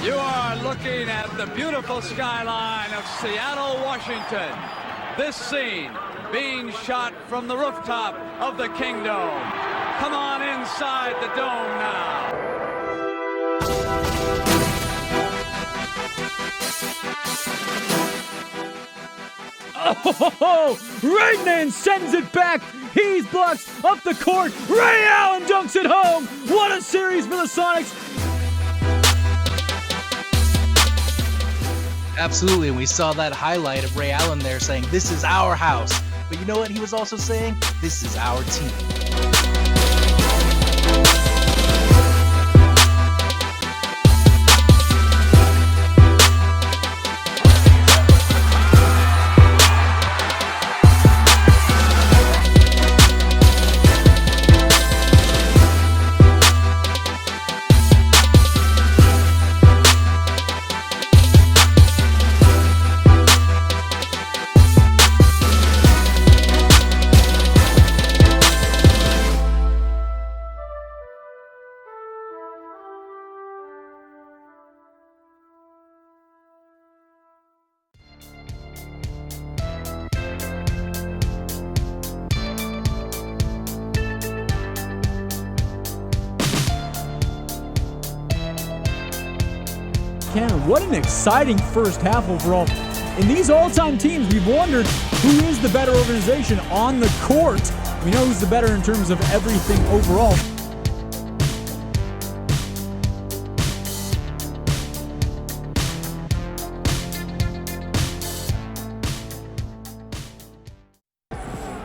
You are looking at the beautiful skyline of Seattle, Washington. This scene being shot from the rooftop of the Kingdom. Come on inside the dome now. Oh, Ragnan sends it back. He's blocked up the court. Ray Allen dunks it home. What a series for the Sonics. Absolutely, and we saw that highlight of Ray Allen there saying, "This is our house." But you know what he was also saying? This is our team. Cameron, what an exciting first half overall. In these all-time teams, we've wondered who is the better organization on the court. We know who's the better in terms of everything overall.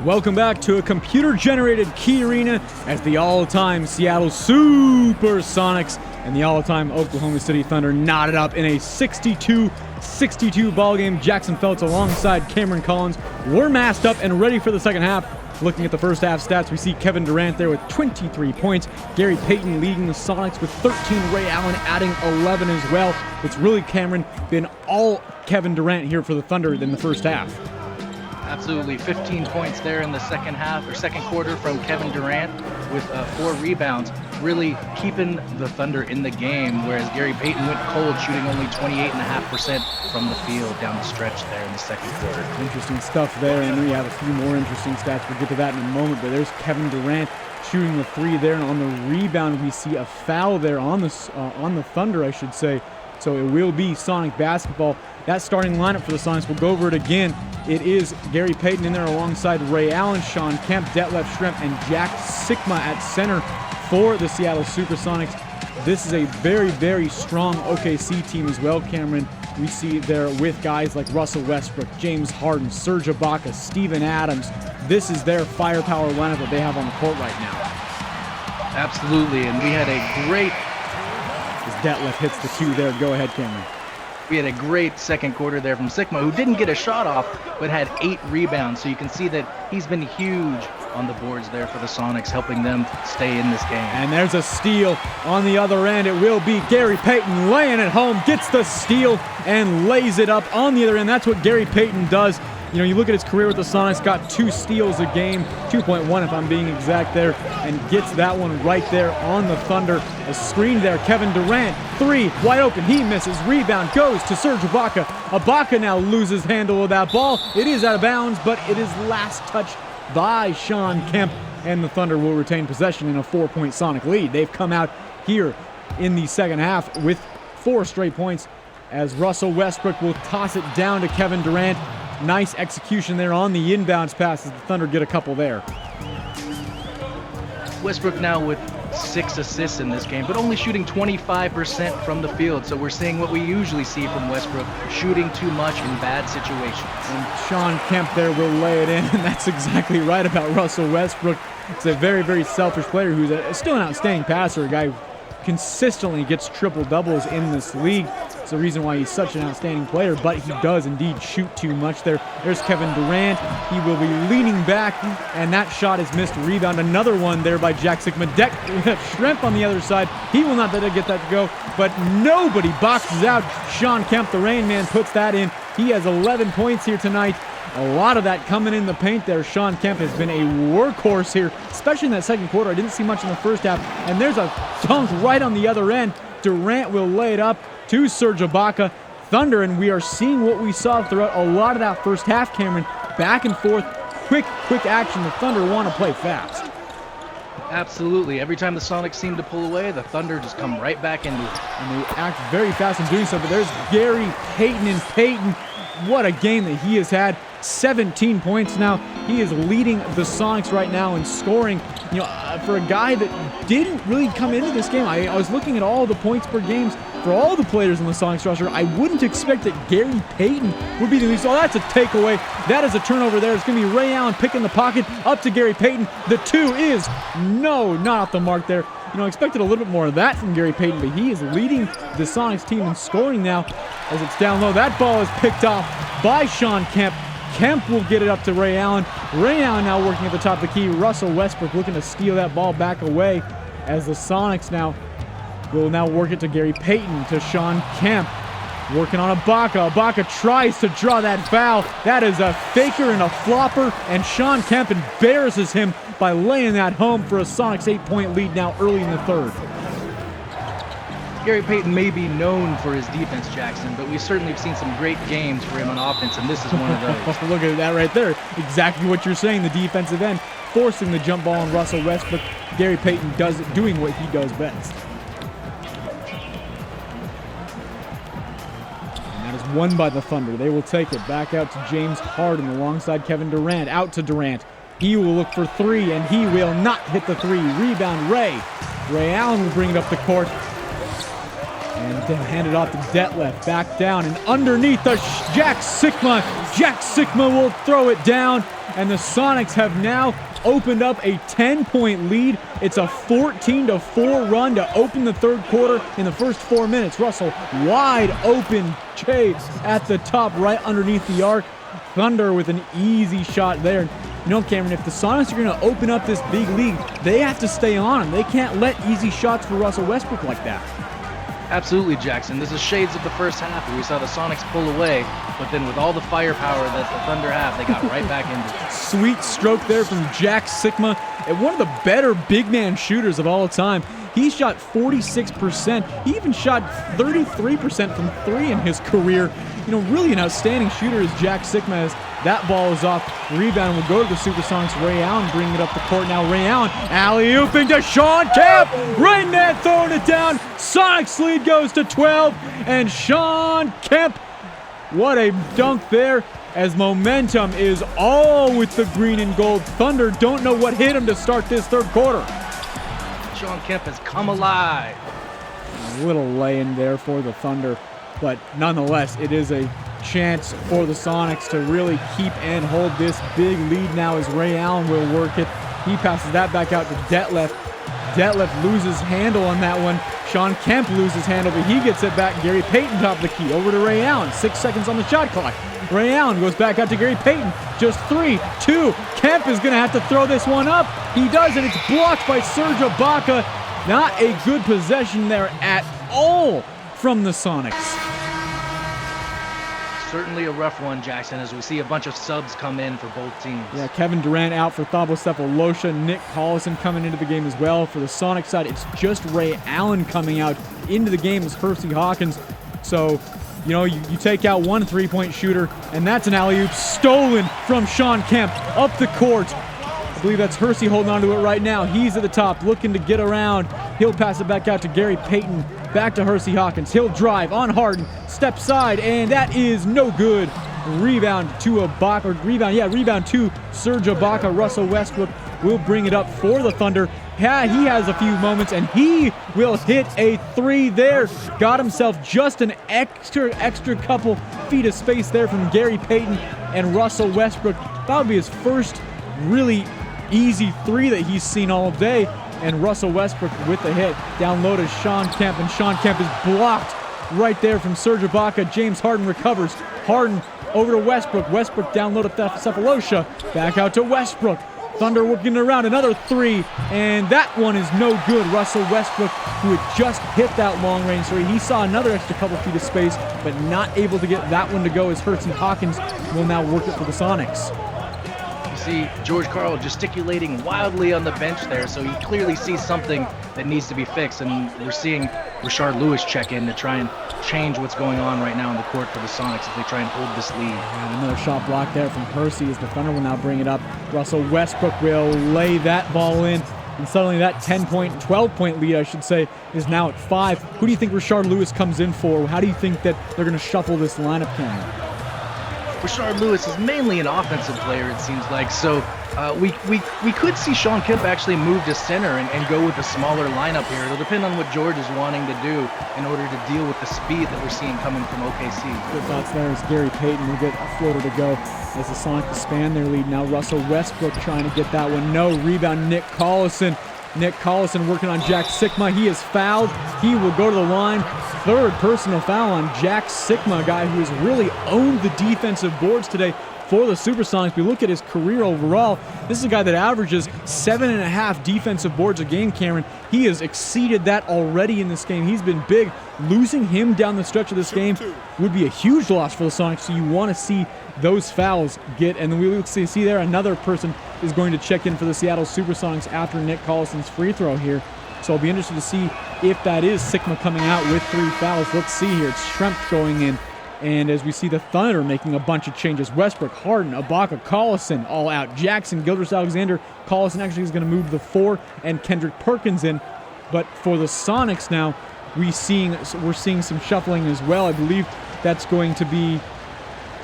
Welcome back to a computer-generated key arena as the all-time Seattle Supersonics and the all-time Oklahoma City Thunder knotted up in a 62-62 ballgame. Jackson Feltz alongside Cameron Collins were masked up and ready for the second half. Looking at the first half stats, we see Kevin Durant there with 23 points. Gary Payton leading the Sonics with 13. Ray Allen adding 11 as well. It's really, Cameron, been all Kevin Durant here for the Thunder in the first half. Absolutely, 15 points there in the second half or second quarter from Kevin Durant with 4 rebounds, really keeping the Thunder in the game, whereas Gary Payton went cold, shooting only 28.5% from the field down the stretch there in the second quarter. Interesting stuff there. I know you have a few more interesting stats. We'll get to that in a moment, but there's Kevin Durant shooting the 3 there, and on the rebound we see a foul there on the Thunder, I should say. So it will be Sonic basketball. That starting lineup for the Sonics, we'll go over it again. It is Gary Payton in there alongside Ray Allen, Sean Kemp, Detlef Schrempf, and Jack Sikma at center for the Seattle Supersonics. This is a very, very strong OKC team as well, Cameron. We see there with guys like Russell Westbrook, James Harden, Serge Ibaka, Steven Adams. This is their firepower lineup that they have on the court right now. Absolutely, and we had a great... As Detlef hits the 2 there. Go ahead, Cameron. We had a great second quarter there from Sikma, who didn't get a shot off, but had 8 rebounds. So you can see that he's been huge on the boards there for the Sonics, helping them stay in this game. And there's a steal on the other end. It will be Gary Payton laying it home, gets the steal, and lays it up on the other end. That's what Gary Payton does. You know, you look at his career with the Sonics, got 2 steals a game, 2.1 if I'm being exact there, and gets that one right there on the Thunder. A screen there, Kevin Durant, 3, wide open, he misses, rebound goes to Serge Ibaka. Ibaka now loses handle of that ball. It is out of bounds, but it is last touched by Sean Kemp, and the Thunder will retain possession in a 4-point Sonic lead. They've come out here in the second half with 4 straight points as Russell Westbrook will toss it down to Kevin Durant. Nice execution there on the inbounds pass as the Thunder get a couple there. Westbrook now with 6 assists in this game, but only shooting 25% from the field. So we're seeing what we usually see from Westbrook, shooting too much in bad situations. And Sean Kemp there will lay it in, and that's exactly right about Russell Westbrook. It's a very, very selfish player who's still an outstanding passer, a guy who consistently gets triple-doubles in this league. It's the reason why he's such an outstanding player, but he does indeed shoot too much there. There's Kevin Durant. He will be leaning back, and that shot is missed. Rebound, another one there by Jack Sikma. Schrempf on the other side. He will not get that to go, but nobody boxes out Sean Kemp. The Rain Man puts that in. He has 11 points here tonight. A lot of that coming in the paint there. Sean Kemp has been a workhorse here, especially in that second quarter. I didn't see much in the first half, and there's a dunk right on the other end. Durant will lay it up to Serge Ibaka. Thunder, and we are seeing what we saw throughout a lot of that first half, Cameron. Back and forth, quick action. The Thunder want to play fast. Absolutely. Every time the Sonics seem to pull away, the Thunder just come right back into it. And they act very fast in doing so, but there's Gary Payton, and Payton, what a game that he has had. 17 points now. He is leading the Sonics right now in scoring. You know, for a guy that didn't really come into this game, I was looking at all the points per games for all the players in the Sonics roster. I wouldn't expect that Gary Payton would be the least. Oh, that's a takeaway. That is a turnover there. It's going to be Ray Allen picking the pocket up to Gary Payton. The two is no, not off the mark there. You know, I expected a little bit more of that from Gary Payton, but he is leading the Sonics team in scoring now as it's down low. That ball is picked off by Sean Kemp. Kemp will get it up to Ray Allen. Ray Allen now working at the top of the key. Russell Westbrook looking to steal that ball back away as the Sonics now will now work it to Gary Payton, to Sean Kemp. Working on Ibaka. Ibaka tries to draw that foul. That is a faker and a flopper, and Sean Kemp embarrasses him by laying that home for a Sonics 8-point lead now early in the third. Gary Payton may be known for his defense, Jackson, but we certainly have seen some great games for him on offense, and this is one of those. Look at that right there. Exactly what you're saying, the defensive end, forcing the jump ball on Russell Westbrook. Gary Payton doing what he does best. And that is won by the Thunder. They will take it back out to James Harden alongside Kevin Durant. Out to Durant. He will look for three, and he will not hit the three. Rebound, Ray. Ray Allen will bring it up the court. And hand it off to Detlef. Back down and underneath the Jack Sikma. Jack Sikma will throw it down. And the Sonics have now opened up a 10-point lead. It's a 14-4 run to open the third quarter in the first 4 minutes. Russell wide open. Chase at the top right underneath the arc. Thunder with an easy shot there. You know, Cameron, if the Sonics are going to open up this big lead, they have to stay on him. They can't let easy shots for Russell Westbrook like that. Absolutely, Jackson. This is shades of the first half where we saw the Sonics pull away, but then with all the firepower that the Thunder have, they got right back into it. Sweet stroke there from Jack Sikma, and one of the better big man shooters of all time. He shot 46%. He even shot 33% from three in his career. You know, really an outstanding shooter is Jack Sikma. As that ball is off. Rebound will go to the Supersonics. Ray Allen bringing it up the court now. Ray Allen alley-ooping to Sean Kemp. Right man throwing it down. Sonics lead goes to 12. And Sean Kemp, what a dunk there, as momentum is all with the green and gold. Thunder don't know what hit him to start this third quarter. Sean Kemp has come alive. A little lay-in there for the Thunder, but nonetheless, it is a chance for the Sonics to really keep and hold this big lead now as Ray Allen will work it. He passes that back out to Detlef. Detlef loses handle on that one. Sean Kemp loses handle, but he gets it back. Gary Payton top of the key. Over to Ray Allen. 6 seconds on the shot clock. Ray Allen goes back out to Gary Payton. Just 3, 2. Kemp is going to have to throw this one up. He does, and it's blocked by Serge Ibaka. Not a good possession there at all from the Sonics. Certainly a rough one, Jackson, as we see a bunch of subs come in for both teams. Yeah, Kevin Durant out for Thabo Sefolosha. Nick Collison coming into the game as well. For the Sonic side, it's just Ray Allen coming out into the game as Hersey Hawkins. So, you know, you take out one three-point shooter, and that's an alley-oop stolen from Sean Kemp up the court. I believe that's Hersey holding on to it right now. He's at the top looking to get around. He'll pass it back out to Gary Payton. Back to Hersey Hawkins. He'll drive on Harden. Step side, and that is no good. Rebound to Ibaka. Rebound to Serge Ibaka. Russell Westbrook will bring it up for the Thunder. Yeah, he has a few moments, and he will hit a three there. Got himself just an extra couple feet of space there from Gary Payton and Russell Westbrook. That would be his first really easy three that he's seen all day. And Russell Westbrook with the hit. Down low to Sean Kemp, and Sean Kemp is blocked right there from Serge Ibaka. James Harden recovers. Harden over to Westbrook. Westbrook down low to Sefolosha. Back out to Westbrook. Thunder working around, another three, and that one is no good. Russell Westbrook, who had just hit that long-range three, he saw another extra couple feet of space, but not able to get that one to go as Hersey Hawkins will now work it for the Sonics. You see George Karl gesticulating wildly on the bench there, so he clearly sees something that needs to be fixed, and we're seeing Rashard Lewis check in to try and change what's going on right now on the court for the Sonics as they try and hold this lead. And another shot block there from Hersey as the Thunder will now bring it up. Russell Westbrook will lay that ball in, and suddenly that 12-point lead, I should say, is now at 5. Who do you think Rashard Lewis comes in for? How do you think that they're going to shuffle this lineup, Cameron? Rashard Lewis is mainly an offensive player, it seems like, so we could see Sean Kemp actually move to center and go with a smaller lineup here. It'll depend on what George is wanting to do in order to deal with the speed that we're seeing coming from OKC. Good thoughts there as Gary Payton will get a floater to go as the Sonics expand their lead. Now Russell Westbrook trying to get that one. No, rebound Nick Collison. Nick Collison working on Jack Sikma. He is fouled. He will go to the line. Third personal foul on Jack Sikma, a guy who has really owned the defensive boards today for the Supersonics. We look at his career overall. This is a guy that averages 7.5 defensive boards a game, Cameron. He has exceeded that already in this game. He's been big. Losing him down the stretch of this game would be a huge loss for the Sonics, so you want to see those fouls get, and then we will see there another person is going to check in for the Seattle Supersonics after Nick Collison's free throw here. So I'll be interested to see if that is Sikma coming out with 3 fouls. Let's see here. It's Schrempf going in. And as we see the Thunder making a bunch of changes, Westbrook, Harden, Ibaka, Collison all out. Jackson, Gilgeous-Alexander, Collison actually is going to move to the 4, and Kendrick Perkins in. But for the Sonics now, we're seeing some shuffling as well. I believe that's going to be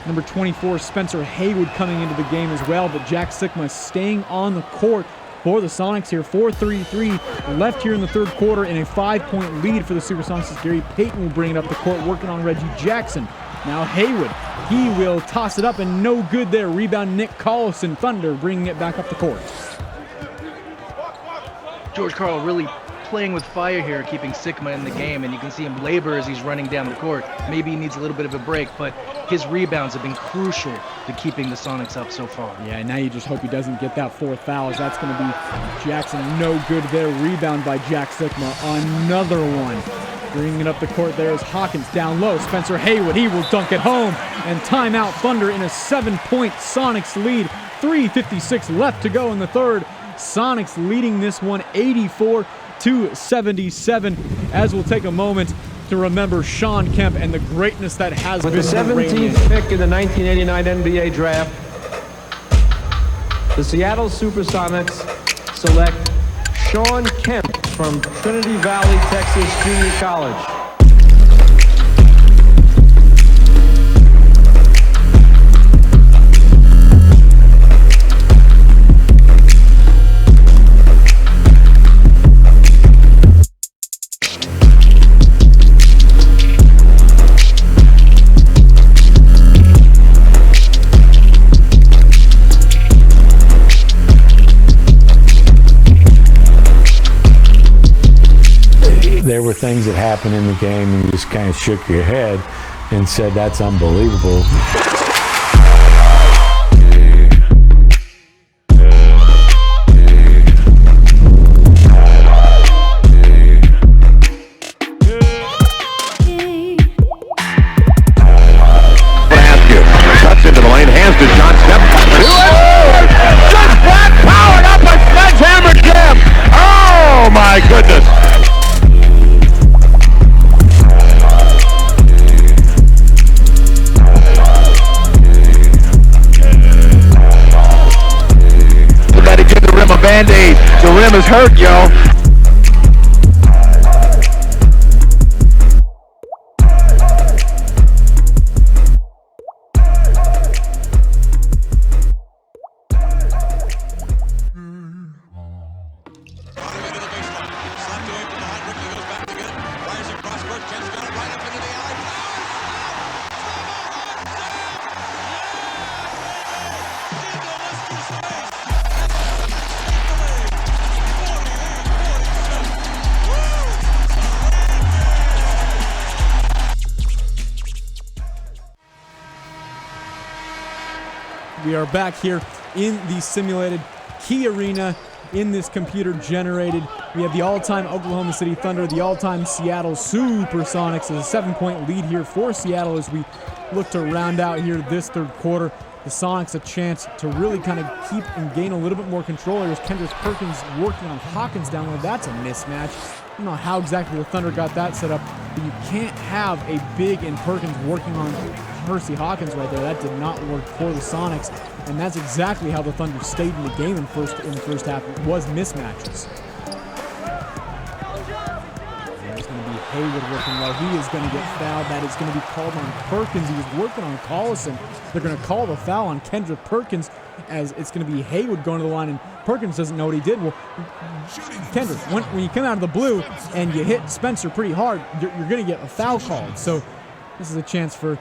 number 24, Spencer Haywood, coming into the game as well. But Jack Sikma staying on the court for the Sonics here. 4:33 left here in the third quarter, and a 5-point lead for the Supersonics as Gary Payton will bring it up the court, working on Reggie Jackson. Now Haywood, he will toss it up, and no good there. Rebound Nick Collison. Thunder bringing it back up the court. George Karl really playing with fire here, keeping Sikma in the game, and you can see him labor as he's running down the court. Maybe he needs a little bit of a break, but his rebounds have been crucial to keeping the Sonics up so far. Yeah, now you just hope he doesn't get that 4th foul, as that's going to be Jackson. No good there. Rebound by Jack Sikma. Another one. Bringing it up the court there is Hawkins down low. Spencer Haywood, he will dunk it home. And timeout, Thunder in a 7-point Sonics lead. 3:56 left to go in the third. Sonics leading this one 84-77, as we'll take a moment to remember Sean Kemp and the greatness that has been. With the 17th pick in the 1989 NBA draft, the Seattle Supersonics select Sean Kemp from Trinity Valley, Texas Junior College. There were things that happened in the game and you just kind of shook your head and said, that's unbelievable. Cuts into the lane, hands to John Step. Just flat powered up by Sledgehammer Kemp. Oh my goodness. Somebody give the rim a Band-Aid. The rim is hurt, yo. We are back here in the simulated Key Arena in this computer-generated. We have the all-time Oklahoma City Thunder, the all-time Seattle Supersonics. There's a 7-point lead here for Seattle as we look to round out here this third quarter. the Sonics a chance to really kind of keep and gain a little bit more control. Here's Kendrick Perkins working on Hawkins down low. That's a mismatch. I don't know how exactly the Thunder got that set up, but you can't have a big and Perkins working on Hersey Hawkins right there. That did not work for the Sonics, and that's exactly how the Thunder stayed in the game in the first half. It was mismatches. There's going to be Haywood working low. He is going to get fouled. That is going to be called on Perkins. He was working on Collison. They're going to call the foul on Kendrick Perkins, as it's going to be Haywood going to the line, and Perkins doesn't know what he did. Well, Kendrick, when you come out of the blue and you hit Spencer pretty hard, you're going to get a foul called. So this is a chance for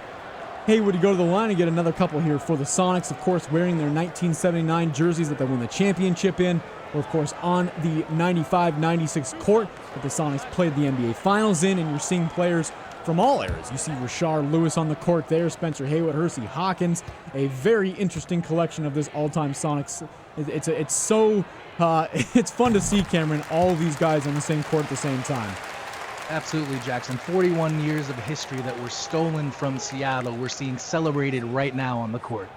Haywood to go to the line and get another couple here for the Sonics, of course, wearing their 1979 jerseys that they won the championship in. Or, of course, on the 95-96 court that the Sonics played the NBA Finals in, and you're seeing players from all eras. You see Rashard Lewis on the court there, Spencer Haywood, Hersey Hawkins. A very interesting collection of this all-time Sonics. It's so it's fun to see, Cameron, all of these guys on the same court at the same time. Absolutely, Jackson. 41 years of history that were stolen from Seattle. We're seeing celebrated right now on the court.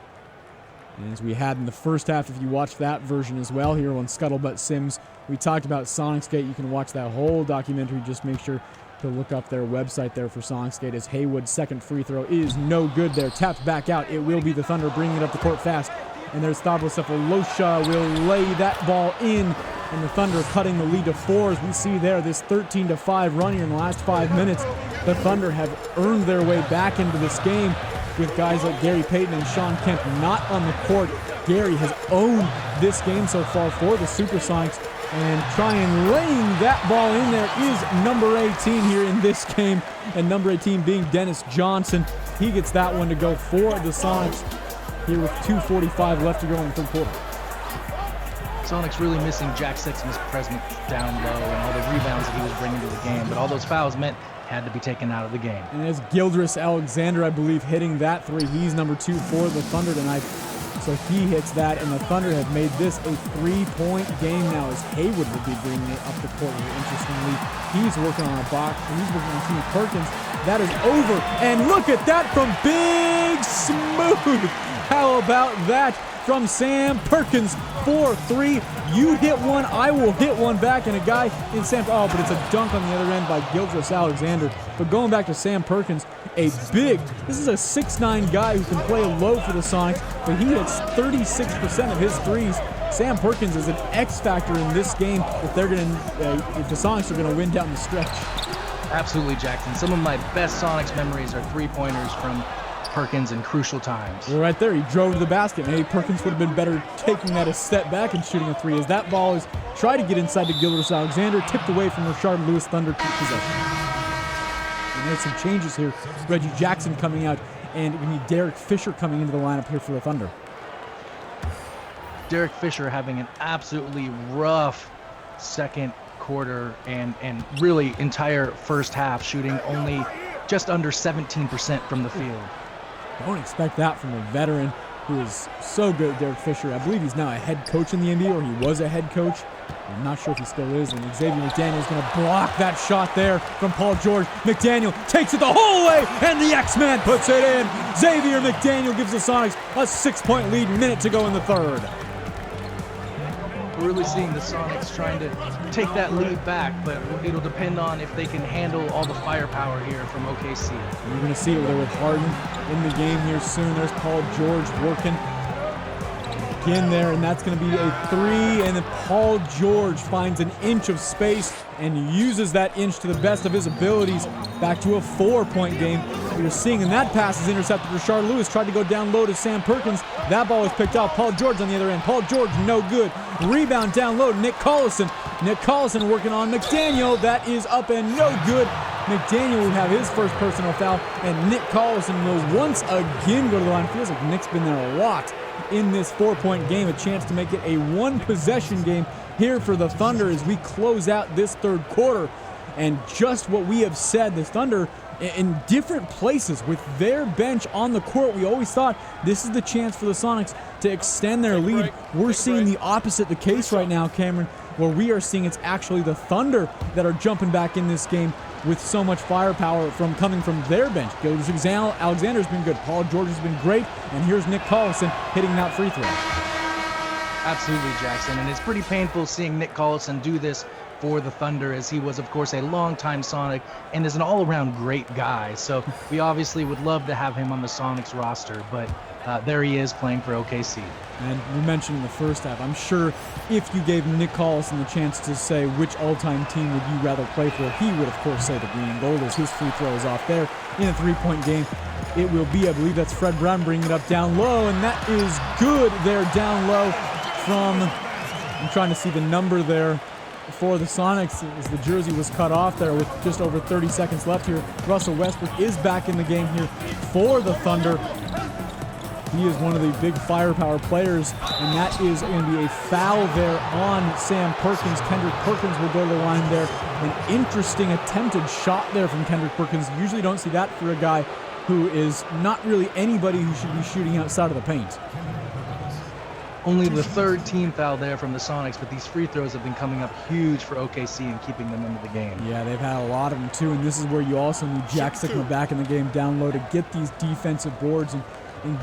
And as we had in the first half, if you watch that version as well here on Scuttlebutt Sims, we talked about Sonicsgate. You can watch that whole documentary. Just make sure to look up their website there for Sonicsgate, as Haywood's second free throw is no good there. Tapped back out. It will be the Thunder bringing it up the court fast. And there's Stavros Sefolosha will lay that ball in. And the Thunder cutting the lead to 4. As we see there, this 13-5 run here in the last 5 minutes. The Thunder have earned their way back into this game, with guys like Gary Payton and Sean Kemp not on the court. Gary has owned this game so far for the Supersonics, and trying laying that ball in there is number 18 here in this game, and number 18 being Dennis Johnson. He gets that one to go for the Sonics here with 2:45 left to go in the third quarter. Sonics really missing Jack Sexton's presence down low and all the rebounds that he was bringing to the game, but all those fouls meant had to be taken out of the game. And it's Gildress Alexander, I believe, hitting that three. He's number 2 for the Thunder tonight. So he hits that, and the Thunder have made this a 3-point game now, as Haywood will be bringing it up the court here. Interestingly, he's working on a box, and he's working on Timmy Perkins. That is over, and look at that from Big Smooth. How about that from Sam Perkins? 4-3. You hit one, I will hit one back, and a guy in Sam. Oh, but it's a dunk on the other end by Gildress Alexander. But going back to Sam Perkins, this is a 6'9" guy who can play low for the Sonics, but he hits 36% of his threes. Sam Perkins is an X factor in this game if the Sonics are gonna win down the stretch. Absolutely, Jackson. Some of my best Sonics memories are three-pointers from Perkins in crucial times. Well, right there, he drove to the basket. Maybe Perkins would have been better taking that a step back and shooting a three, as that ball is tried to get inside to Gildress Alexander, tipped away from Rashard Lewis. Thunder possession. And there's some changes here. Reggie Jackson coming out, and we need Derek Fisher coming into the lineup here for the Thunder. Derek Fisher having an absolutely rough second quarter and really entire first half, shooting only just under 17% from the field. Don't expect that from a veteran who is so good, Derek Fisher. I believe he's now a head coach in the NBA, or he was a head coach. I'm not sure if he still is. And Xavier McDaniel is going to block that shot there from Paul George. McDaniel takes it the whole way, and the X-Man puts it in. Xavier McDaniel gives the Sonics a 6-point lead, minute to go in the third. We're really seeing the Sonics trying to take that lead back, but it'll depend on if they can handle all the firepower here from OKC. You're going to see it there with Harden in the game here soon. There's Paul George working again there, and that's going to be a three, and then Paul George finds an inch of space and uses that inch to the best of his abilities. Back to a 4-point game. You're seeing, and that pass is intercepted. Rashard Lewis tried to go down low to Sam Perkins. That ball was picked off. Paul George on the other end. Paul George, no good. Rebound down low to Nick Collison. Nick Collison working on McDaniel. That is up and no good. McDaniel will have his first personal foul, and Nick Collison will once again go to the line. Feels like Nick's been there a lot in this 4-point game. A chance to make it a 1-possession game here for the Thunder as we close out this third quarter. And just what we have said, the Thunder in different places with their bench on the court. We always thought this is the chance for the Sonics to extend their lead. We're seeing the opposite the case right now, Cameron. where we are seeing it's actually the Thunder that are jumping back in this game with so much firepower coming from their bench. Alexander's been good. Paul George has been great. And here's Nick Collison hitting that free throw. Absolutely, Jackson. And it's pretty painful seeing Nick Collison do this for the Thunder, as he was, of course, a longtime Sonic and is an all-around great guy. So we obviously would love to have him on the Sonics roster, but there he is playing for OKC. And we mentioned in the first half, I'm sure if you gave Nick Collison the chance to say which all-time team would you rather play for, he would, of course, say the green and gold as his free throw is off there in a three-point game. It will be, I believe that's Fred Brown bringing it up down low, and that is good there down low from, I'm trying to see the number there for the Sonics as the jersey was cut off there with just over 30 seconds left here. Russell Westbrook is back in the game here for the Thunder. He is one of the big firepower players, and that is going to be a foul there on Sam Perkins. Kendrick Perkins will go to the line there. An interesting attempted shot there from Kendrick Perkins. You usually don't see that for a guy who is not really anybody who should be shooting outside of the paint. Only the third team foul there from the Sonics, but these free throws have been coming up huge for OKC and keeping them into the game. Yeah, they've had a lot of them too, and this is where you also need Jack Sikma back in the game down low to get these defensive boards and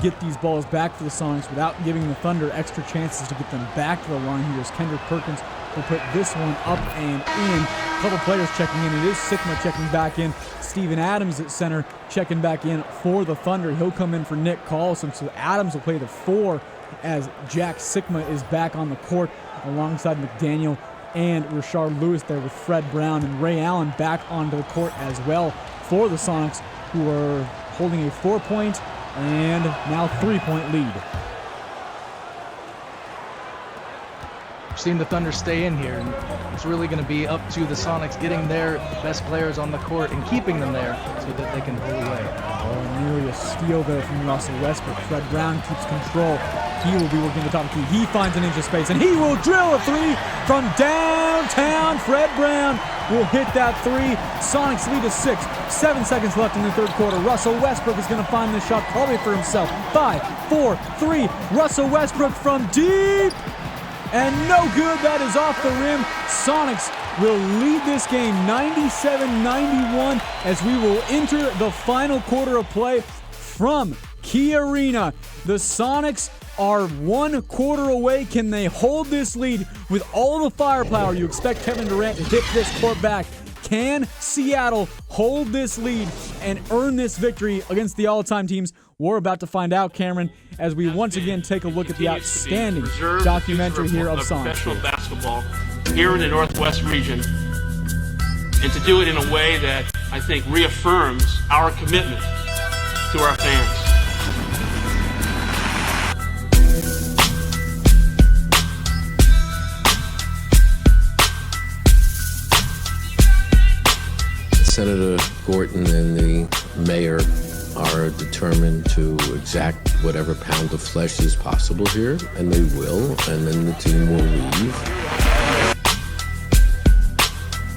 get these balls back for the Sonics without giving the Thunder extra chances to get them back to the line here as Kendrick Perkins will put this one up and in. A couple players checking in. It is Sikma checking back in. Steven Adams at center checking back in for the Thunder. He'll come in for Nick Collison, so Adams will play the 4 as Jack Sikma is back on the court alongside McDaniel and Rashard Lewis there with Fred Brown and Ray Allen back onto the court as well for the Sonics, who are holding a 4-point and now 3-point lead. We've seen the Thunder stay in here, and it's really going to be up to the Sonics getting their best players on the court and keeping them there so that they can pull away. Oh, nearly a steal there from Russell Westbrook. Fred Brown keeps control. He will be working the top key. He finds an inch of space, and he will drill a 3 from downtown. Fred Brown will hit that 3. Sonics lead to 6. 7 seconds left in the third quarter. Russell Westbrook is going to find this shot probably for himself. 5, 4, 3. Russell Westbrook from deep. And no good. That is off the rim. Sonics will lead this game 97-91 as we will enter the final quarter of play from Key Arena. The Sonics are 1 quarter away. Can they hold this lead with all the firepower? You expect Kevin Durant to hit this court back. Can Seattle hold this lead and earn this victory against the all-time teams? We're about to find out, Cameron, as we once again take a look at the outstanding documentary here of Sonics. Professional basketball here in the Northwest region, and to do it in a way that I think reaffirms our commitment to our fans. Senator Gorton and the mayor are determined to exact whatever pound of flesh is possible here, and they will, and then the team will leave.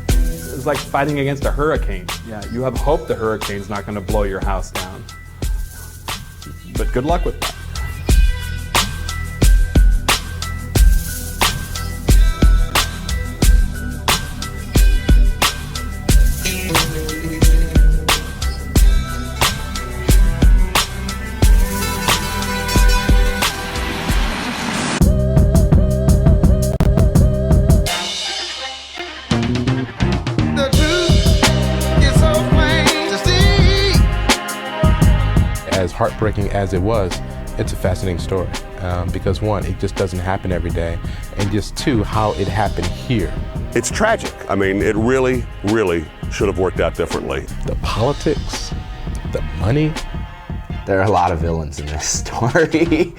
It's like fighting against a hurricane. Yeah, you have hope the hurricane's not going to blow your house down. But good luck with that. As heartbreaking as it was, it's a fascinating story because 1, it just doesn't happen every day, and just 2, how it happened here. It's tragic. I mean, it really, really should have worked out differently. The politics, the money. There are a lot of villains in this story.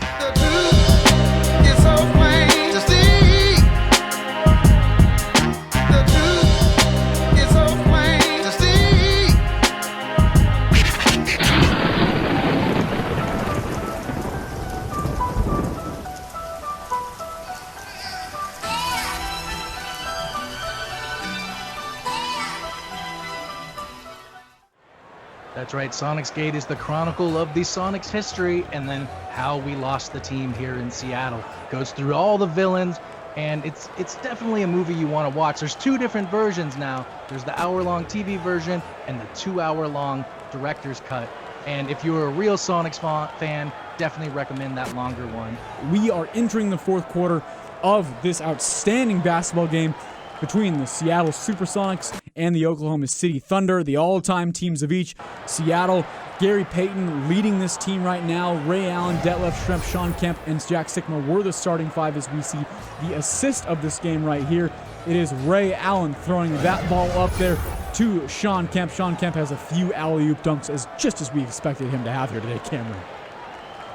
That's right, Sonicsgate is the chronicle of the Sonics history and then how we lost the team here in Seattle. Goes through all the villains, And it's definitely a movie you want to watch. There's two different versions now. There's the hour-long TV version and the 2-hour-long director's cut. And if you're a real Sonics fan, definitely recommend that longer one. We are entering the fourth quarter of this outstanding basketball game between the Seattle Supersonics and the Oklahoma City Thunder, the all-time teams of each. Seattle, Gary Payton leading this team right now. Ray Allen, Detlef Schrempf, Sean Kemp, and Jack Sikma were the starting five as we see the assist of this game right here. It is Ray Allen throwing that ball up there to Sean Kemp. Sean Kemp has a few alley-oop dunks, just as we expected him to have here today, Cameron.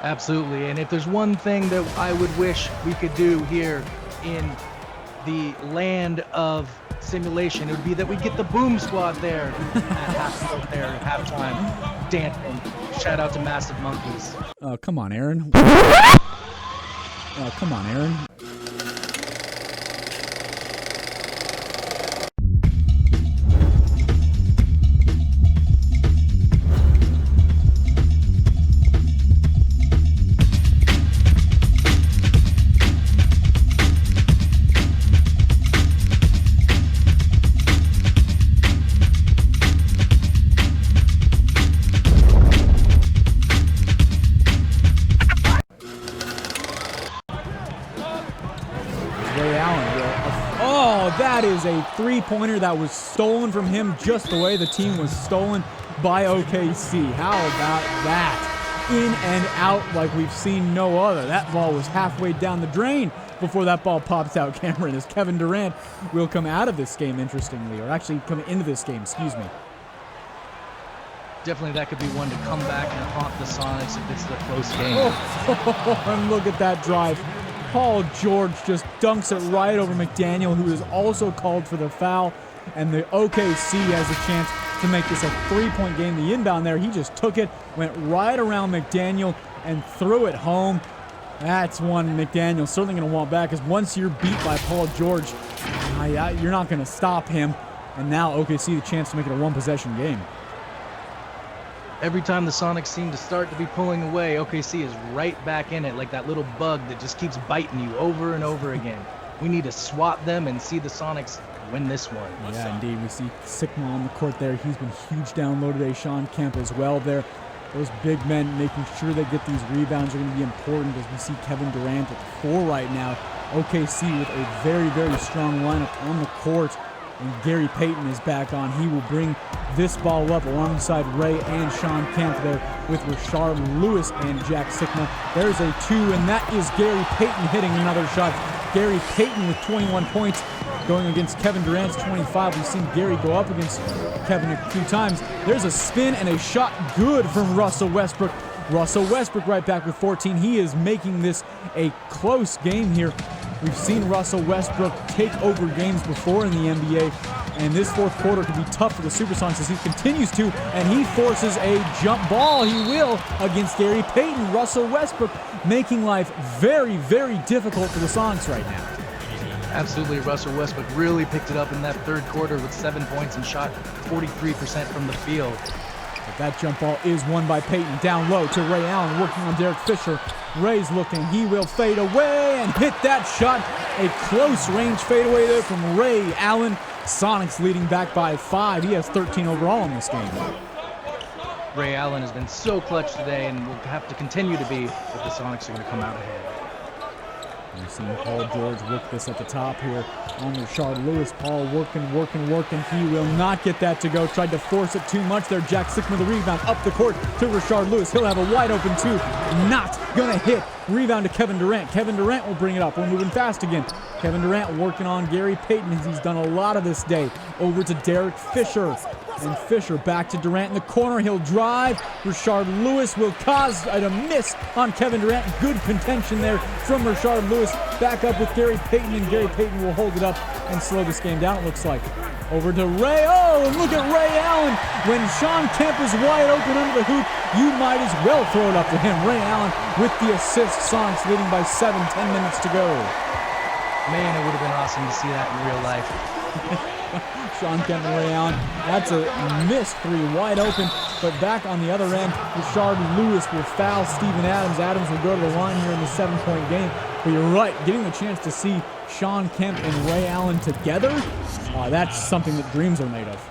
Absolutely, and if there's one thing that I would wish we could do here in the land of simulation, it would be that we get the Boom Squad there at halftime, dancing. Shout out to Massive Monkeys. Come on, Aaron. Come on, Aaron. That is a three-pointer that was stolen from him just the way the team was stolen by OKC. How about that? In and out like we've seen no other. That ball was halfway down the drain before that ball pops out, Cameron, as Kevin Durant will come out of this game, interestingly, or actually come into this game, excuse me. Definitely that could be one to come back and haunt the Sonics if it's a close game. And look at that drive. Paul George just dunks it right over McDaniel, who is also called for the foul. And the OKC has a chance to make this a three-point game. The inbound there, he just took it, went right around McDaniel, and threw it home. That's one McDaniel's certainly going to want back, because once you're beat by Paul George, you're not going to stop him. And now OKC the chance to make it a one-possession game. Every time the Sonics seem to start to be pulling away, OKC is right back in it like that little bug that just keeps biting you over and over again. We need to swat them and see the Sonics win this one. Yeah, indeed. We see Sikma on the court there. He's been huge down low today. Sean Kemp as well there. Those big men making sure they get these rebounds are going to be important as we see Kevin Durant at 4 right now. OKC with a very, very strong lineup on the court. And Gary Payton is back on. He will bring this ball up alongside Ray and Sean Kemp there with Rashard Lewis and Jack Sikma. There's a 2, and that is Gary Payton hitting another shot. Gary Payton with 21 points going against Kevin Durant's 25. We've seen Gary go up against Kevin a few times. There's a spin and a shot good from Russell Westbrook. Russell Westbrook right back with 14. He is making this a close game here. We've seen Russell Westbrook take over games before in the NBA, and this fourth quarter could be tough for the Supersonics as he continues to, and he forces a jump ball. He will against Gary Payton. Russell Westbrook making life very, very difficult for the Sonics right now. Absolutely, Russell Westbrook really picked it up in that third quarter with 7 points and shot 43% from the field. But that jump ball is won by Payton. Down low to Ray Allen, working on Derek Fisher. Ray's looking, he will fade away and hit that shot. A close range fadeaway there from Ray Allen. Sonics leading back by 5. He has 13 overall in this game. Ray Allen has been so clutch today and will have to continue to be if the Sonics are going to come out ahead. We've seen Paul George work this at the top here on Rashard Lewis. Paul working. He will not get that to go. Tried to force it too much there. Jack Sikma the rebound up the court to Rashard Lewis. He'll have a wide open 2. Not going to hit. Rebound to Kevin Durant. Kevin Durant will bring it up. We're moving fast again. Kevin Durant working on Gary Payton as he's done a lot of this day. Over to Derek Fisher. And Fisher back to Durant in the corner. He'll drive. Rashard Lewis will cause a miss on Kevin Durant. Good contention there from Rashard Lewis. Back up with Gary Payton, and Gary Payton will hold it up and slow this game down, it looks like. Over to Ray. Oh, and look at Ray Allen. When Sean Kemp is wide open under the hoop, you might as well throw it up to him. Ray Allen with the assist. Sonics leading by 7, 10 minutes to go. Man, it would have been awesome to see that in real life. Sean Kemp and Ray Allen. That's a missed three, wide open. But back on the other end, Rashard Lewis will foul Steven Adams. Adams will go to the line here in the 7-point game. But you're right, getting the chance to see Sean Kemp and Ray Allen together, that's something that dreams are made of.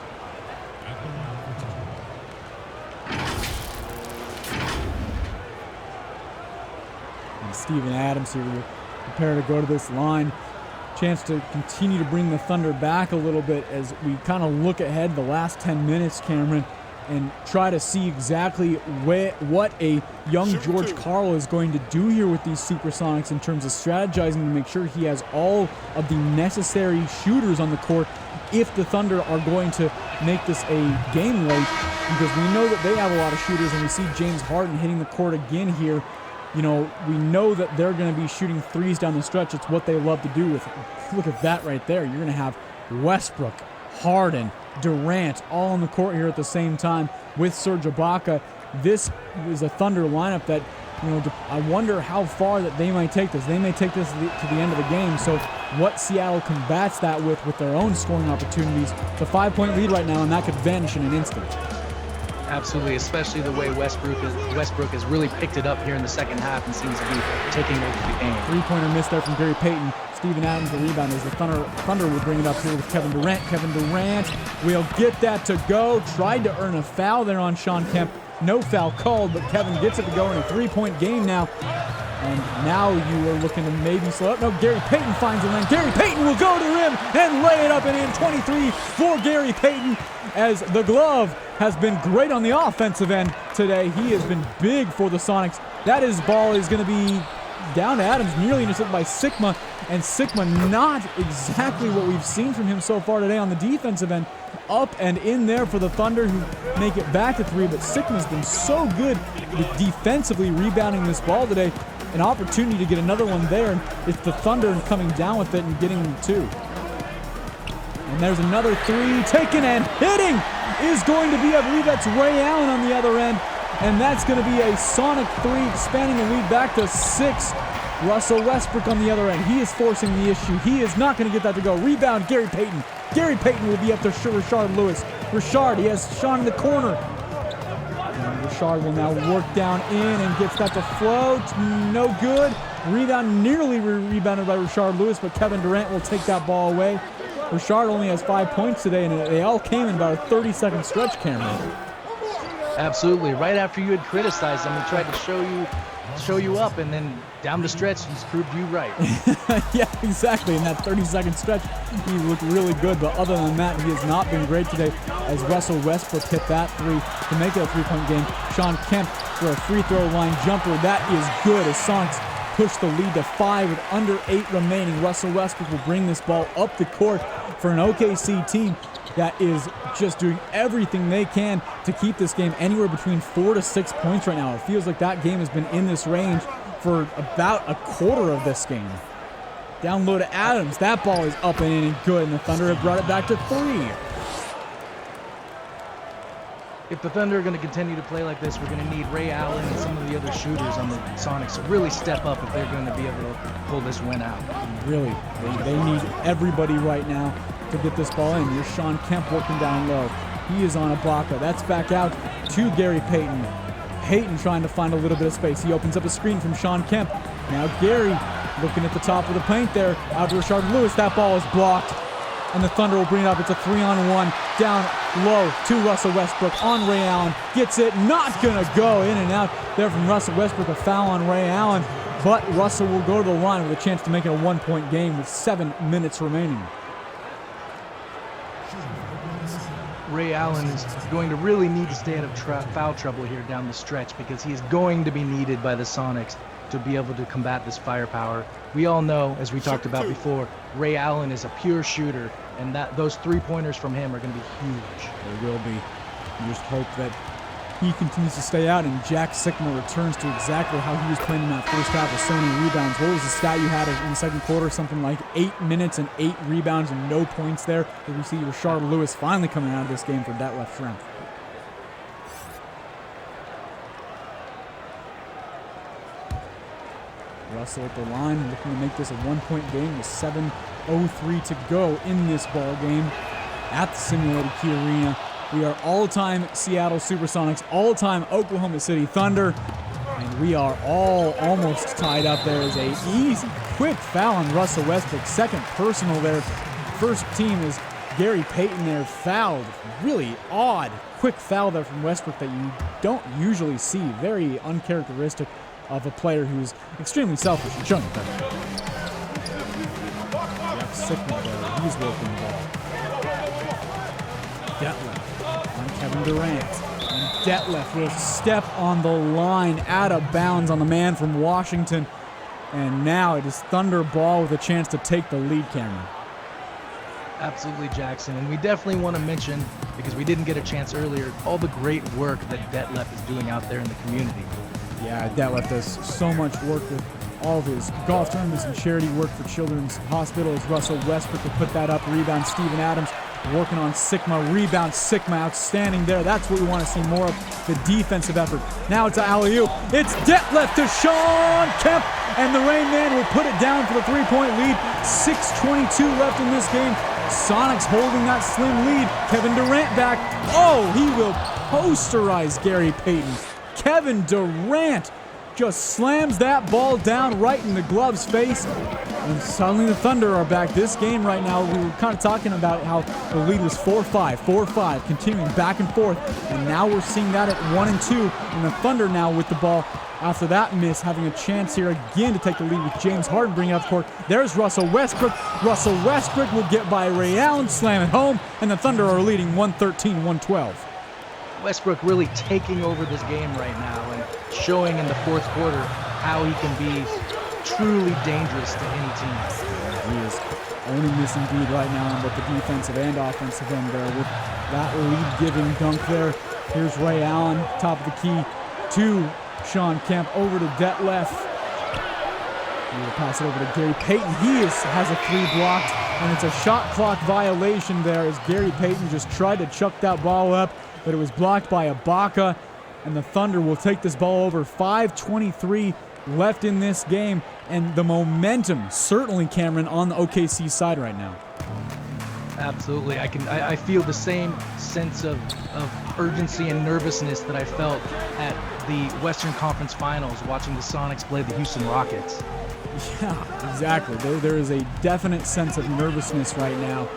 And Steven Adams here will prepare to go to this line. Chance to continue to bring the Thunder back a little bit as we kind of look ahead the last 10 minutes, Cameron, and try to see exactly what a young George Karl is going to do here with these Supersonics in terms of strategizing to make sure he has all of the necessary shooters on the court if the Thunder are going to make this a game late, because we know that they have a lot of shooters, and we see James Harden hitting the court again here. You know, we know that they're going to be shooting threes down the stretch. It's what they love to do with it. Look at that right there. You're going to have Westbrook, Harden, Durant all on the court here at the same time with Serge Ibaka. This is a Thunder lineup that, you know, I wonder how far that they might take this. They may take this to the end of the game. So what Seattle combats that with their own scoring opportunities. It's a 5-point lead right now, and that could vanish in an instant. Absolutely, especially the way Westbrook has really picked it up here in the second half and seems to be taking over the game. Three-pointer miss there from Gary Payton. Steven Adams, the rebound, as the Thunder will bring it up here with Kevin Durant. Kevin Durant will get that to go. Tried to earn a foul there on Sean Kemp. No foul called, but Kevin gets it to go in a 3-point game now. And now you are looking to maybe slow up. No, Gary Payton finds a lane. Gary Payton will go to the rim and lay it up and in. 23 for Gary Payton, as the glove has been great on the offensive end today. He has been big for the Sonics. That is ball is going to be down to Adams, nearly intercepted by Sigma. And Sigma not exactly what we've seen from him so far today on the defensive end. Up and in there for the Thunder, who make it back to three. But Sigma's been so good with defensively rebounding this ball today. An opportunity to get another one there, and it's the Thunder coming down with it and getting two. And there's another three taken and hitting is going to be, I believe that's Ray Allen on the other end, and that's going to be a Sonic three, expanding the lead back to 6. Russell Westbrook on the other end. He is forcing the issue. He is not going to get that to go. Rebound, Gary Payton. Gary Payton will be up to Rashard Lewis. Rashard, he has Sean in the corner. And Rashard will now work down in and gets that to float. No good. Rebound, nearly rebounded by Rashard Lewis, but Kevin Durant will take that ball away. Rashard only has 5 points today, and they all came in about a 30-second stretch, Cameron. Absolutely. Right after you had criticized him, he tried to show you up, and then down the stretch, he's proved you right. Yeah, exactly. In that 30-second stretch, he looked really good. But other than that, he has not been great today, as Russell Westbrook hit that three to make it a 3-point game. Sean Kemp for a free throw line jumper. That is good, as Sonics push the lead to 5 with under 8 remaining. Russell Westbrook will bring this ball up the court for an OKC team that is just doing everything they can to keep this game anywhere between 4 to 6 points right now. It feels like that game has been in this range for about a quarter of this game. Down low to Adams. That ball is up and in and good, and the Thunder have brought it back to 3. If the Thunder are going to continue to play like this, we're going to need Ray Allen and some of the other shooters on the Sonics to really step up if they're going to be able to pull this win out. Really, they need everybody right now to get this ball in. Here's Sean Kemp working down low. He is on Ibaka. That's back out to Gary Payton. Payton trying to find a little bit of space. He opens up a screen from Sean Kemp. Now Gary looking at the top of the paint there. Out to Rashard Lewis. That ball is blocked. And the Thunder will bring it up. It's a 3-on-1. Down low to Russell Westbrook on Ray Allen. Gets it. Not going to go in and out there from Russell Westbrook. A foul on Ray Allen. But Russell will go to the line with a chance to make it a 1-point game with 7 minutes remaining. Ray Allen is going to really need to stay out of foul trouble here down the stretch, because he is going to be needed by the Sonics to be able to combat this firepower. We all know, as we talked about before, Ray Allen is a pure shooter, and those 3-pointers from him are going to be huge. They will be. You just hope that he continues to stay out and Jack Sigma returns to exactly how he was playing in that first half with so many rebounds. What was the stat you had in the second quarter? Something like 8 minutes and 8 rebounds and no points there. But we see Rashard Lewis finally coming out of this game for Detlef Schrempf. Russell at the line, looking to make this a 1-point game with 7:03 to go in this ball game. at the simulated Key Arena. We are all-time Seattle Supersonics, all-time Oklahoma City Thunder, and we are all almost tied up. There is a easy, quick foul on Russell Westbrook, second personal there. First team is Gary Payton there, fouled. Really odd, quick foul there from Westbrook that you don't usually see. Very uncharacteristic of a player who's extremely selfish and showing it there. Sigma there, he's working the ball. Detlef on Kevin Durant. And Detlef will step on the line out of bounds on the man from Washington. And now it is Thunder ball with a chance to take the lead, Cameron. Absolutely, Jackson. And we definitely want to mention, because we didn't get a chance earlier, all the great work that Detlef is doing out there in the community. Yeah, Detlef does so much work with all of his golf tournaments and charity work for Children's Hospital. As Russell Westbrook will put that up. Rebound, Steven Adams working on Sigma. Rebound, Sigma, outstanding there. That's what we want to see more of, the defensive effort. Now it's alley-oop. It's Detlef to Kemp, and the Rain Man will put it down for the three-point lead. 6:22 left in this game. Sonics holding that slim lead. Kevin Durant back. Oh, he will posterize Gary Payton. Kevin Durant just slams that ball down right in the glove's face, and suddenly the Thunder are back. This game right now, we were kind of talking about how the lead was 4-5, 4-5, continuing back and forth, and now we're seeing that at 1 and 2, and the Thunder now with the ball after that miss, having a chance here again to take the lead with James Harden bringing it up court. There's Russell Westbrook. Russell Westbrook will get by Ray Allen, slam it home, and the Thunder are leading 113-112. Westbrook really taking over this game right now and showing in the fourth quarter how he can be truly dangerous to any team. He is owning this indeed right now on both the defensive and offensive end there with that lead-giving dunk there. Here's Ray Allen, top of the key to Sean Kemp, over to Detlef. He will pass it over to Gary Payton. He has a three blocked, and it's a shot clock violation there as Gary Payton just tried to chuck that ball up, but it was blocked by Ibaka, and the Thunder will take this ball over. 5:23 left in this game, and the momentum certainly, Cameron, on the OKC side right now. Absolutely. I feel the same sense of urgency and nervousness that I felt at the Western Conference Finals watching the Sonics play the Houston Rockets. Yeah, exactly. There is a definite sense of nervousness right now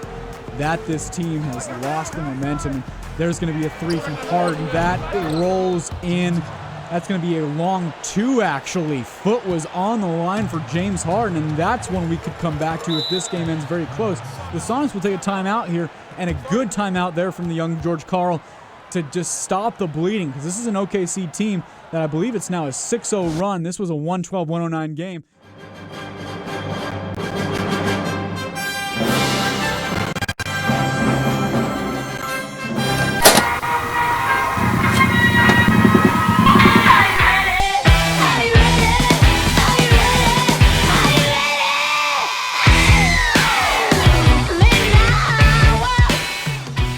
that this team has lost the momentum. There's going to be a three from Harden. That rolls in. That's going to be a long two, actually. Foot was on the line for James Harden, and that's one we could come back to if this game ends very close. The Sonics will take a timeout here, and a good timeout there from the young George Karl to just stop the bleeding, because this is an OKC team that I believe it's now a 6-0 run. This was a 112-109 game.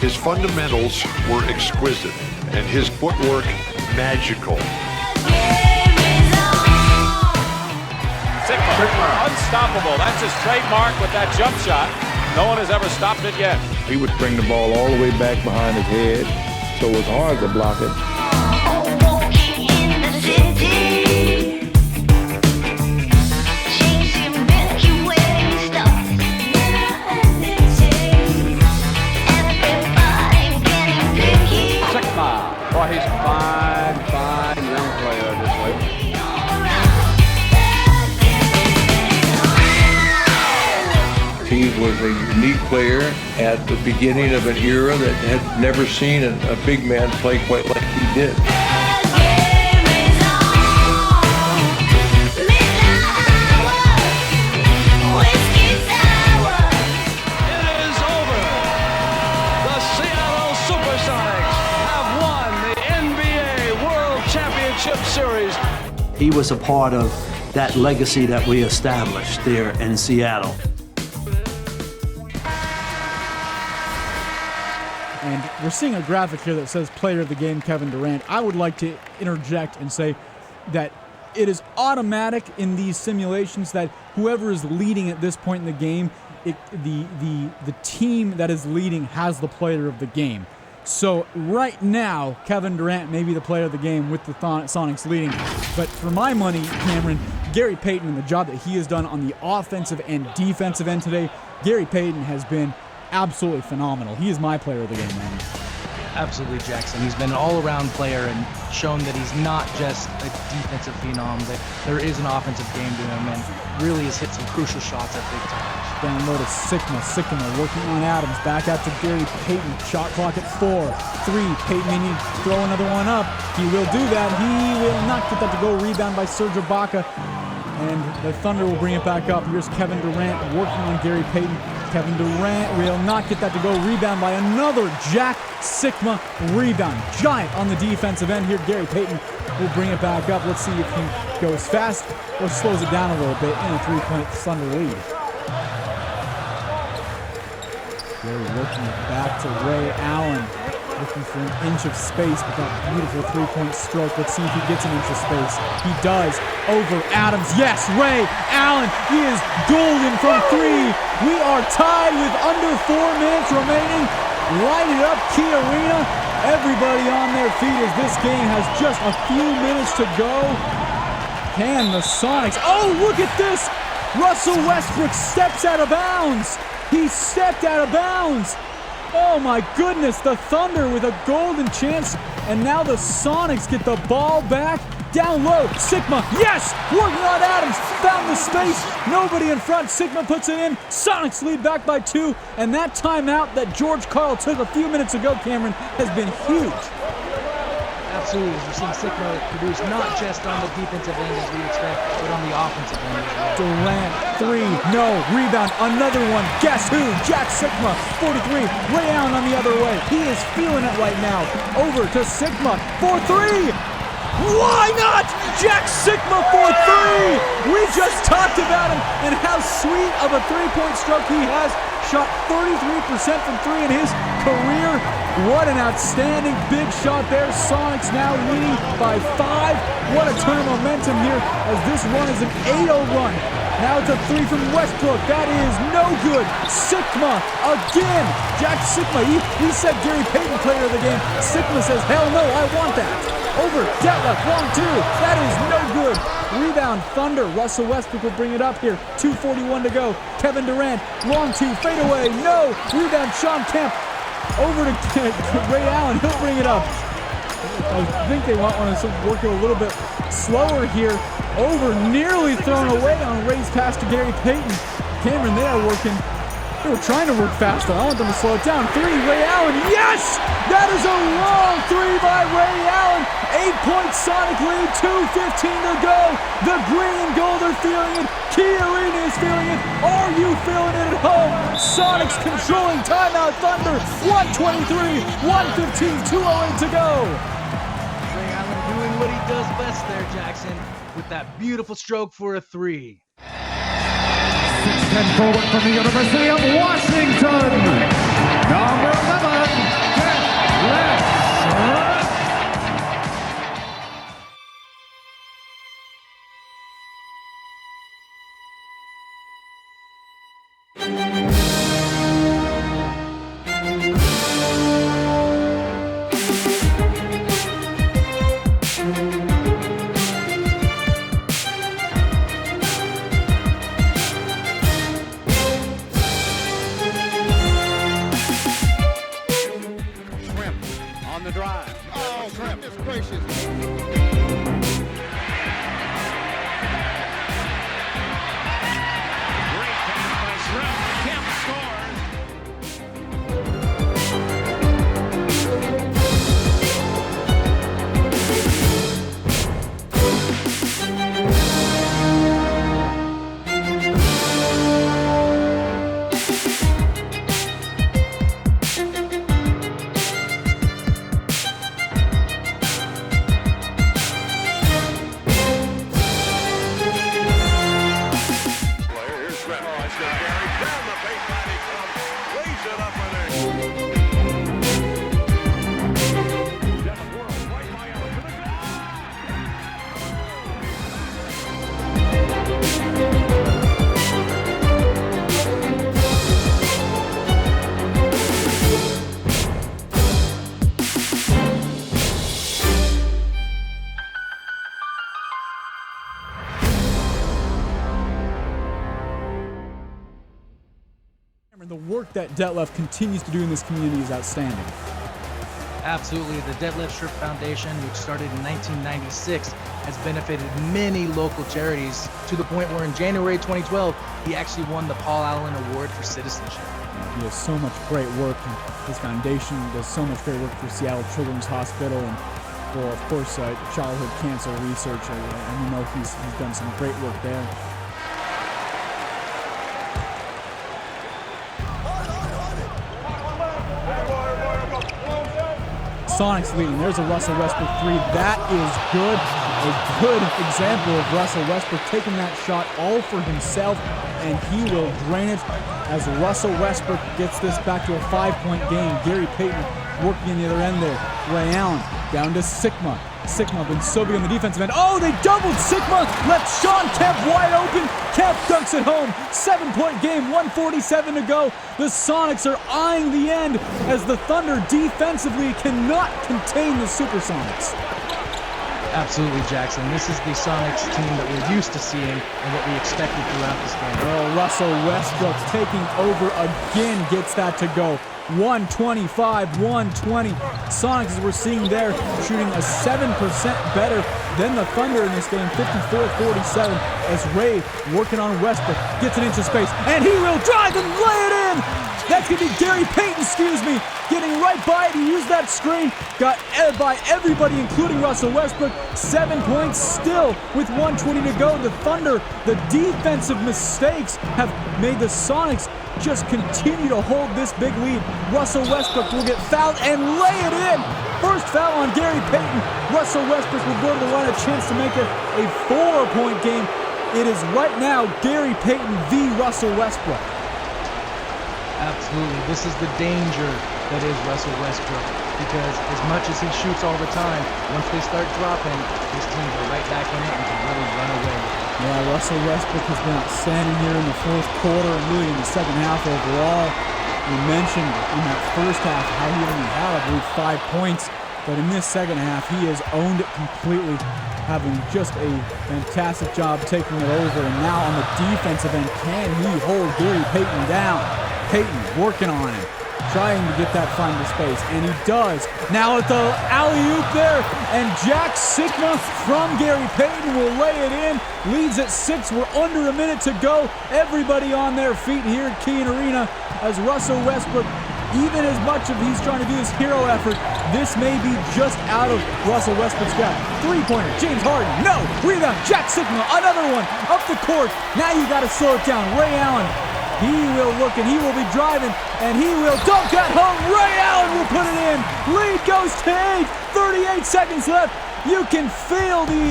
His fundamentals were exquisite, and his footwork magical. Sigma, unstoppable. That's his trademark with that jump shot. No one has ever stopped it yet. He would bring the ball all the way back behind his head, so it was hard to block it. Boy, he's a fine young player this way. He was a unique player at the beginning of an era that had never seen a big man play quite like he did. Series. He was a part of that legacy that we established there in Seattle. And we're seeing a graphic here that says player of the game, Kevin Durant. I would like to interject and say that it is automatic in these simulations that whoever is leading at this point in the game the team that is leading has the player of the game. So right now, Kevin Durant may be the player of the game with the Sonics leading. But for my money, Cameron, Gary Payton and the job that he has done on the offensive and defensive end today, Gary Payton has been absolutely phenomenal. He is my player of the game, man. Absolutely, Jackson. He's been an all-around player and shown that he's not just a defensive phenom, that there is an offensive game to him, and really has hit some crucial shots at big times. Down low to Sigma working on Adams. Back out to Gary Payton. Shot clock at 4. 3. Payton may need to throw another one up. He will do that. He will not get that to go. Rebound by Serge Ibaka. And the Thunder will bring it back up. Here's Kevin Durant working on Gary Payton. Kevin Durant will not get that to go. Rebound by another Jack Sigma rebound. Giant on the defensive end here. Gary Payton will bring it back up. Let's see if he goes fast or slows it down a little bit in a 3-point Thunder lead. Gary working it back to Ray Allen. Looking for an inch of space with that beautiful 3-point stroke. Let's see if he gets an inch of space. He does. Over Adams. Yes, Ray Allen. He is golden from 3. We are tied with under 4 minutes remaining. Light it up, Key Arena. Everybody on their feet as this game has just a few minutes to go. Can the Sonics... Oh, look at this! Russell Westbrook steps out of bounds. He stepped out of bounds. Oh my goodness, the Thunder with a golden chance, and now the Sonics get the ball back. Down low, Sigma, yes! Working on Adams, found the space, nobody in front, Sigma puts it in, Sonics lead back by 2, and that timeout that George Karl took a few minutes ago, Cameron, has been huge. Absolutely, we're seeing Sigma produce not just on the defensive end as we expect, but on the offensive end as well. Durant, 3, no, rebound, another one, guess who? Jack Sigma, 43, Ray Allen on the other way. He is feeling it right now. Over to Sigma, 4-3. Why not? Jack Sigma for 3! We just talked about him and how sweet of a 3-point stroke he has. Shot 33% from 3 in his career. What an outstanding big shot there. Sonics now leading by 5. What a turn of momentum here as this run is an 8-0 run. Now it's a 3 from Westbrook. That is no good. Sigma again. Jack Sigma, he said Gary Payton player of the game. Sigma says, hell no, I want that. Over, Detlef, long 2. That is no good. Rebound, Thunder. Russell Westbrook will bring it up here. 2:41 to go. Kevin Durant, long 2, fade away. No. Rebound, Kemp. Over to Ray Allen. He'll bring it up. I think they want to work it a little bit slower here. Over, nearly thrown away on Ray's pass to Gary Payton. Cameron, they are working. They were trying to work faster. I want them to slow it down. 3, Ray Allen. Yes! That is a long 3 by Ray Allen. 8-point Sonic lead. 2:15 to go. The green and gold are feeling it. Key Arena is feeling it. Are you feeling it at home? Sonics controlling timeout Thunder. 1:23, 1:15, 2:08 to go. Ray Allen doing what he does best there, Jackson, with that beautiful stroke for a 3. 6'10" forward from the University of Washington, number 11, Detlef. On the drive. Oh, goodness gracious. Great pass by Schrempf. Kemp work that Detlef continues to do in this community is outstanding. Absolutely. The Detlef Schrempf Foundation, which started in 1996, has benefited many local charities to the point where in January 2012, he actually won the Paul Allen Award for Citizenship. He does so much great work. His foundation does so much great work for Seattle Children's Hospital and for, of course, childhood cancer research. And we know he's done some great work there. Sonics leading. There's a Russell Westbrook three. That is good. A good example of Russell Westbrook taking that shot all for himself, and he will drain it as Russell Westbrook gets this back to a 5-point game. Gary Payton working in the other end there. Ray Allen down to Sigma. Sigma been so big on the defensive end. Oh, they doubled Sigma. Left Sean Kemp wide open. Kemp dunks it home. 7-point game, 1:47 to go. The Sonics are eyeing the end as the Thunder defensively cannot contain the Supersonics. Absolutely, Jackson. This is the Sonics team that we're used to seeing and what we expected throughout this game. Oh, Russell Westbrook taking over again, gets that to go. 125, 120. Sonics, as we're seeing there, shooting a 7% better than the Thunder in this game, 54-47, as Ray working on Westbrook, gets it into space, and he will drive and lay it in! That's going to be Gary Payton, getting right by it. He used that screen, got by everybody, including Russell Westbrook. 7 points still with 1:20 to go. The Thunder, the defensive mistakes have made the Sonics just continue to hold this big lead. Russell Westbrook will get fouled and lay it in. First foul on Gary Payton. Russell Westbrook will go to the line, a chance to make it a 4-point game. It is right now Gary Payton v. Russell Westbrook. Absolutely. This is the danger that is Russell Westbrook, because as much as he shoots all the time, once they start dropping, his teams are right back in it and can really run away. Yeah, Russell Westbrook has been outstanding here in the fourth quarter and really in the second half overall. We mentioned in that first half how he only had, I believe, 5 points, but in this second half, he has owned it completely, having just a fantastic job taking it over. And now on the defensive end, can he hold Gary Payton down? Payton working on him, trying to get that final space, and he does. Now at the alley-oop there, and Jack Sigma from Gary Payton will lay it in. Leads at 6. We're under a minute to go. Everybody on their feet here at Keane Arena as Russell Westbrook, even as much of he's trying to do his hero effort, this may be just out of Russell Westbrook's grasp. Three-pointer, James Harden, no! Rebound, Jack Sigma, another one, up the court. Now you gotta slow it down. Ray Allen, he will look and he will be driving and he will dunk at home. Ray Allen will put it in. Lead goes to 8. 38 seconds left. You can feel the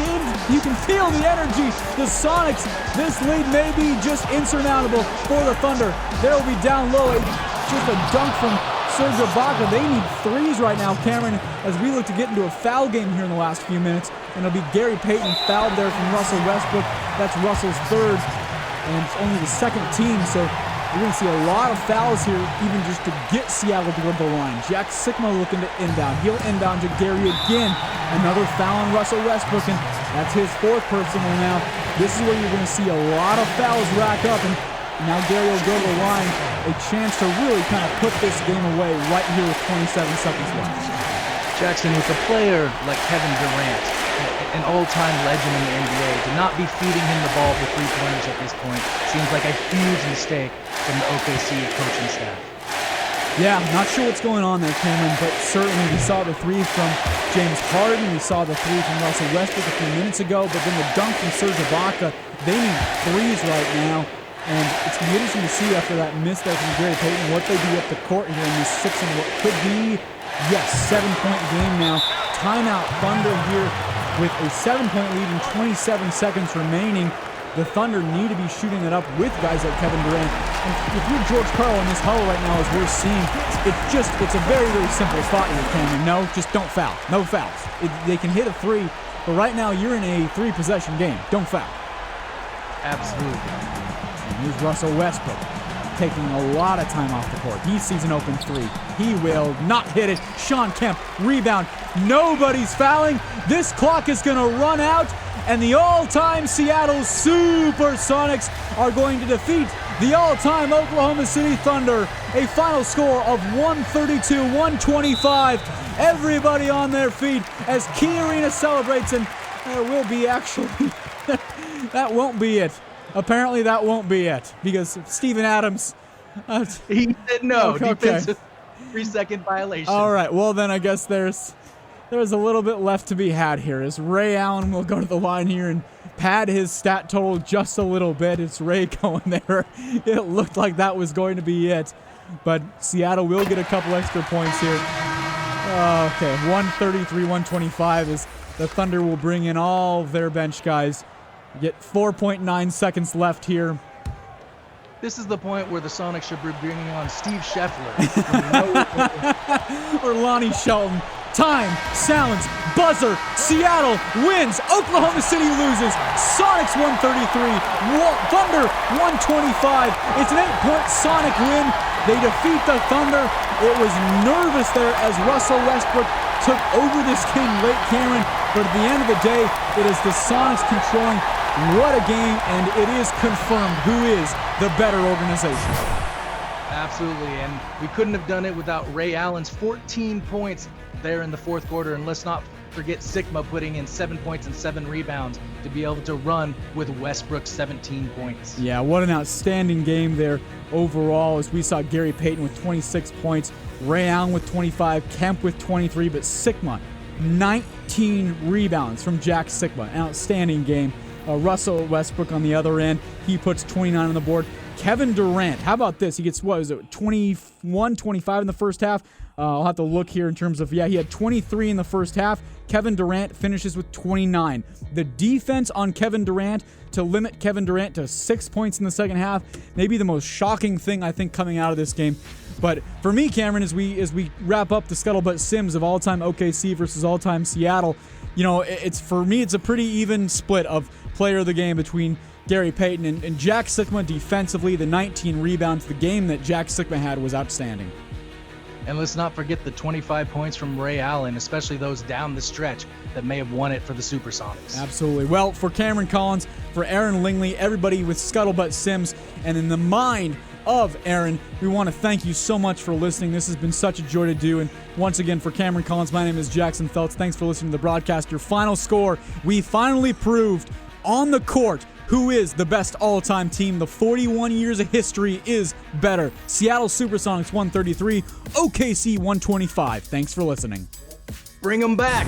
energy. The Sonics, this lead may be just insurmountable for the Thunder. They'll be down low. Just a dunk from Serge Ibaka. They need threes right now, Cameron, as we look to get into a foul game here in the last few minutes. And it'll be Gary Payton fouled there from Russell Westbrook. That's Russell's third. And it's only the second team, so you're going to see a lot of fouls here, even just to get Seattle to go to the line. Jack Sigma looking to inbound. He'll inbound to Gary again. Another foul on Russell Westbrook, and that's his fourth personal now. This is where you're going to see a lot of fouls rack up, and now Gary will go to the line. A chance to really kind of put this game away right here with 27 seconds left. Jackson, with a player like Kevin Durant, an all-time legend in the NBA, to not be feeding him the ball for three-pointers at this point seems like a huge mistake from the OKC coaching staff. Yeah, not sure what's going on there, Cameron, but certainly we saw the three from James Harden, we saw the three from Russell Westbrook a few minutes ago, but then the dunk from Serge Ibaka. They need threes right now, and it's going to be interesting to see after that miss there from Gary Payton what they do up the court here in this 6 and what could be, yes, 7-point game now. Timeout Thunder here with a 7-point lead and 27 seconds remaining. The Thunder need to be shooting it up with guys like Kevin Durant. And if you're George Karl in this huddle right now, as we're seeing, it's a very, very simple spot here, Cameron. No, just don't foul. No fouls. They can hit a three, but right now you're in a 3-possession game. Don't foul. Absolutely. And here's Russell Westbrook taking a lot of time off the court. He sees an open three. He will not hit it. Sean Kemp, rebound. Nobody's fouling. This clock is going to run out and the all-time Seattle Supersonics are going to defeat the all-time Oklahoma City Thunder. A final score of 132-125. Everybody on their feet as Key Arena celebrates, and there will be actually... that won't be it. Apparently that won't be it, because Steven Adams... he said no. Okay. Defensive 3-second violation. All right, well then I guess there's a little bit left to be had here, as Ray Allen will go to the line here and pad his stat total just a little bit. It's Ray going there. It looked like that was going to be it, but Seattle will get a couple extra points here. Okay, 133-125 as the Thunder will bring in all of their bench guys. Get 4.9 seconds left here. This is the point where the Sonics should be bringing on Steve Scheffler. Or Lonnie Shelton. Time, sounds, buzzer. Seattle wins. Oklahoma City loses. Sonics 133. Thunder 125. It's an 8-point Sonic win. They defeat the Thunder. It was nervous there as Russell Westbrook took over this game late, Cameron. But at the end of the day, it is the Sonics controlling. What a game, and it is confirmed who is the better organization. Absolutely, and we couldn't have done it without Ray Allen's 14 points there in the fourth quarter, and let's not forget Sigma putting in 7 points and 7 rebounds to be able to run with Westbrook's 17 points. Yeah, what an outstanding game there overall, as we saw Gary Payton with 26 points, Ray Allen with 25, Kemp with 23, but Sigma, 19 rebounds from Jack Sigma. An outstanding game. Russell Westbrook on the other end, he puts 29 on the board. Kevin Durant, how about this? He gets, 21, 25 in the first half? I'll have to look here in terms of, he had 23 in the first half. Kevin Durant finishes with 29. The defense on Kevin Durant to limit Kevin Durant to 6 points in the second half, maybe the most shocking thing I think coming out of this game. But for me, Cameron, as we wrap up the Scuttlebutt Sims of all-time OKC versus all-time Seattle, for me, it's a pretty even split of player of the game between Gary Payton and Jack Sikma defensively. The 19 rebounds, the game that Jack Sikma had was outstanding. And let's not forget the 25 points from Ray Allen, especially those down the stretch that may have won it for the Supersonics. Absolutely. Well, for Cameron Collins, for Aaron Lingley, everybody with Scuttlebutt Sims, and in the mind of Aaron, we want to thank you so much for listening. This has been such a joy to do. And once again, for Cameron Collins, my name is Jackson Feltz. Thanks for listening to the broadcast. Your final score, we finally proved on the court who is the best all-time team. The 41 years of history is better. Seattle Supersonics 133, OKC 125. Thanks for listening. Bring them back.